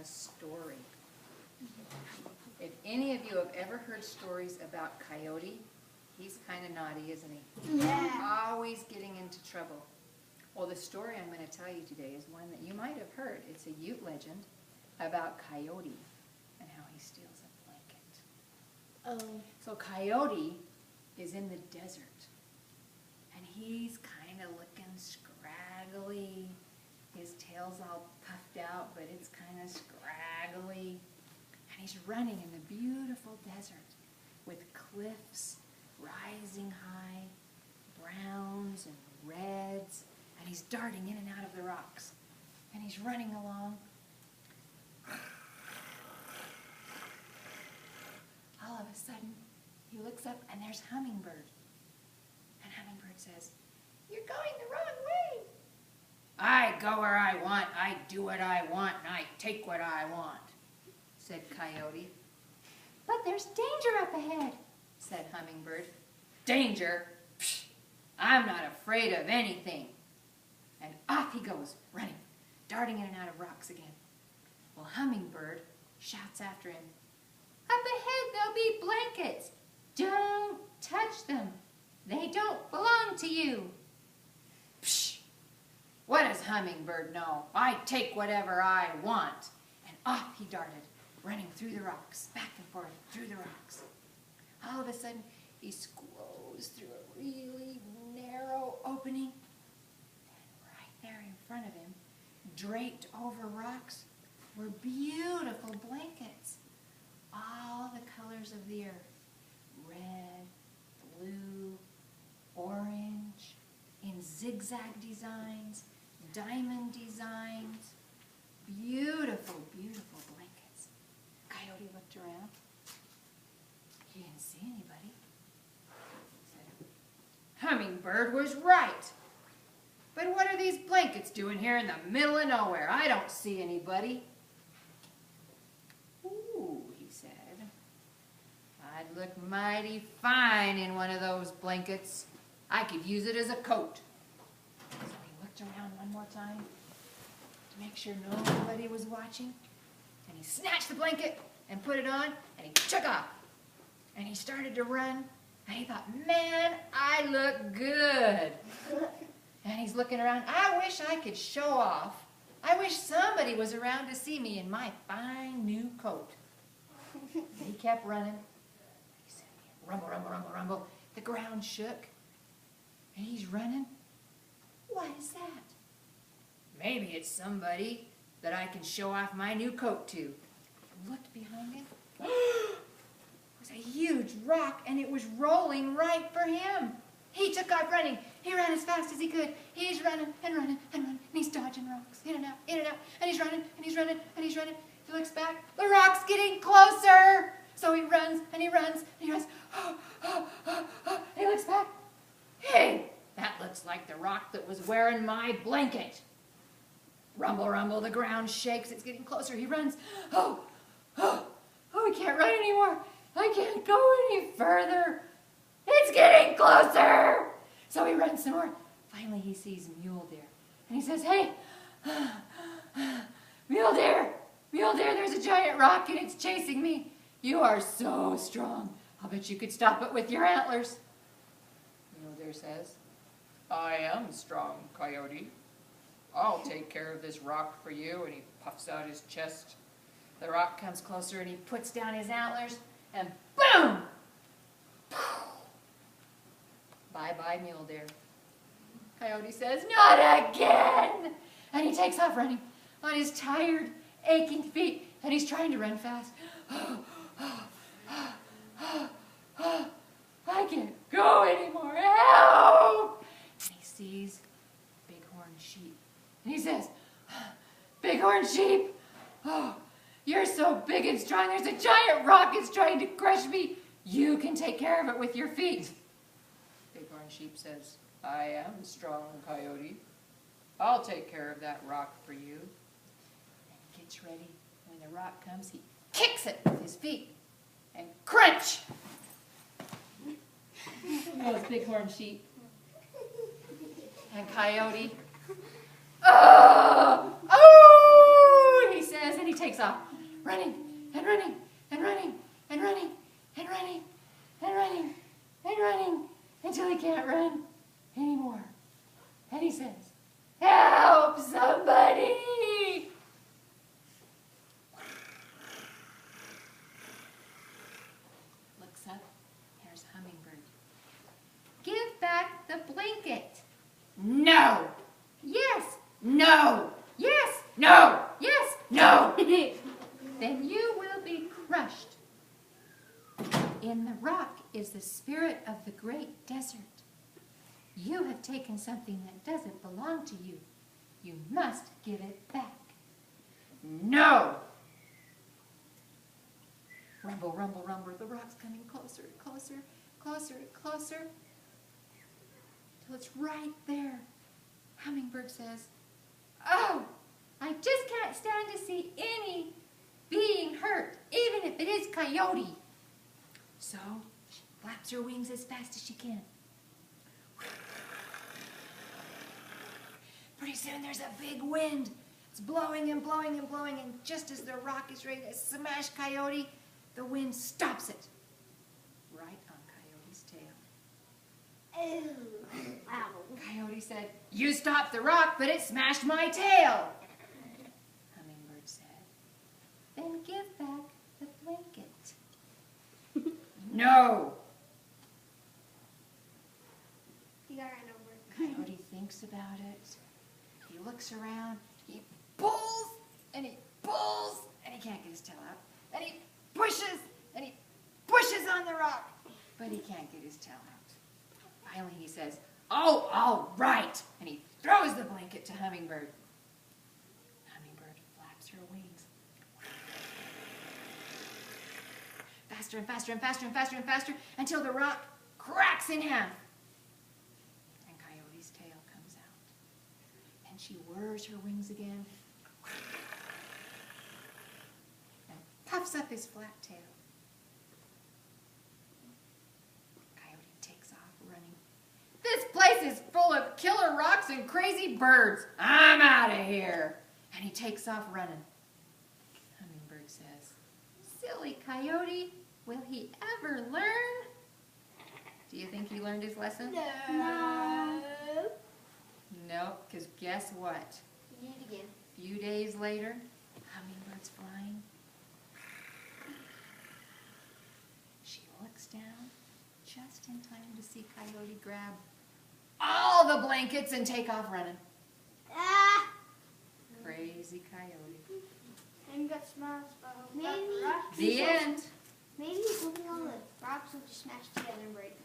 a story. If any of you have ever heard stories about Coyote, he's kind of naughty, isn't he? Yeah. Always getting into trouble. Well, the story I'm going to tell you today is one that you might have heard. It's a Ute legend about Coyote and how he steals a blanket. Oh. So Coyote is in the desert, and he's kind of looking scraggly. His tail's all puffed out, but it's kind of scraggly. And he's running in the beautiful desert with cliffs rising high, browns and reds, and he's darting in and out of the rocks. And he's running along. All of a sudden, he looks up and there's Hummingbird. And Hummingbird says, "You're going the wrong way." "I go where I want, I do what I want, and I take what I want," said Coyote. "But there's danger up ahead," said Hummingbird. "Danger? Psh, I'm not afraid of anything." And off he goes, running, darting in and out of rocks again. Well, Hummingbird shouts after him, "Up ahead there'll be blankets. Don't touch them. They don't belong to you." "Psh, what does Hummingbird know? I take whatever I want." And off he darted, running through the rocks, back and forth through the rocks. All of a sudden, he squoze through a really narrow opening. And right there in front of him, draped over rocks, were beautiful blankets. All the colors of the earth. Red, blue, orange, in zigzag designs, diamond designs. Beautiful, beautiful blankets. Coyote looked around. He didn't see anybody. He said, "Hummingbird was right. But what are these blankets doing here in the middle of nowhere? I don't see anybody." "Ooh," he said, "I'd look mighty fine in one of those blankets. I could use it as a coat." So he looked around one more time to make sure nobody was watching. And he snatched the blanket and put it on, and he took off. And he started to run, and he thought, "Man, I look good." And he's looking around. "I wish I could show off. I wish somebody was around to see me in my fine new coat." And he kept running. He said, rumble, rumble, rumble, rumble. The ground shook. And he's running. What is that? Maybe it's somebody that I can show off my new coat to. He looked behind him. It was a huge rock, and it was rolling right for him. He took off running. He ran as fast as he could. He's running and running and running, and he's dodging rocks, in and out, and he's running, and he's running, and he's running. He looks back. The rock's getting closer. So he runs, and he runs, and he runs. And he looks back. Hey, that looks like the rock that was wearing my blanket. Rumble, rumble, the ground shakes. It's getting closer. He runs. Oh, he can't run anymore. I can't go any further. It's getting closer. So he runs some more. Finally, he sees Mule Deer. And he says, "Hey, Mule Deer, there's a giant rock and it's chasing me. You are so strong. I'll bet you could stop it with your antlers." Mule Deer says, "I am strong, Coyote. I'll take care of this rock for you." And he puffs out his chest. The rock comes closer and he puts down his antlers and boom! Bye-bye, Mule Deer. Coyote says, "Not again!" And he takes off running on his tired, aching feet, and he's trying to run fast. "I can't go anymore. Help!" And he sees Bighorn Sheep. And he says, "Bighorn Sheep, oh, you're so big and strong. There's a giant rock that's trying to crush me. You can take care of it with your feet." Bighorn Sheep says, "I am strong, Coyote. I'll take care of that rock for you." And he gets ready. When the rock comes, he kicks it with his feet. And crunch! Those Bighorn Sheep. And Coyote, "Oh, he says, and he takes off, running and running and running and running and running and running and running until he can't run anymore. And he says, "Help somebody!" Looks up, there's Hummingbird. "Give back the blanket." "No!" "Yes!" "No!" "Yes!" "No!" "Yes!" "No!" "Then you will be crushed. In the rock is the spirit of the great desert. You have taken something that doesn't belong to you. You must give it back." "No!" Rumble, rumble, rumble. The rock's coming closer, closer, closer, closer, till it's right there. Hummingbird says, "Oh, I just can't stand to see any being hurt, even if it is Coyote." So she flaps her wings as fast as she can. Pretty soon there's a big wind. It's blowing and blowing and blowing, and just as the rock is ready to smash Coyote, the wind stops it right on Coyote's tail. Ew. Ow. Coyote said, "You stopped the rock, but it smashed my tail." Hummingbird said, "Then give back the blanket." "No!" You got ran over. Coyote thinks about it. He looks around. He pulls and he pulls and he can't get his tail out. And he pushes on the rock, but he can't get his tail out. Finally he says, "Oh, all right," and he throws the blanket to Hummingbird. Hummingbird flaps her wings. Faster and faster and faster and faster and faster until the rock cracks in half. And Coyote's tail comes out. And she whirs her wings again and puffs up his flat tail. Coyote takes off running. "This place is full of killer rocks and crazy birds. I'm out of here." And he takes off running. Hummingbird says, "Silly Coyote, will he ever learn?" Do you think he learned his lesson? No. Nope, because guess what? You need it again. A few days later, Hummingbird's flying. She looks down just in time to see Coyote grab all the blankets and take off running. Ah! Crazy Coyote. And you got smiles about The end. Maybe hoping all the rocks will just smash together and break.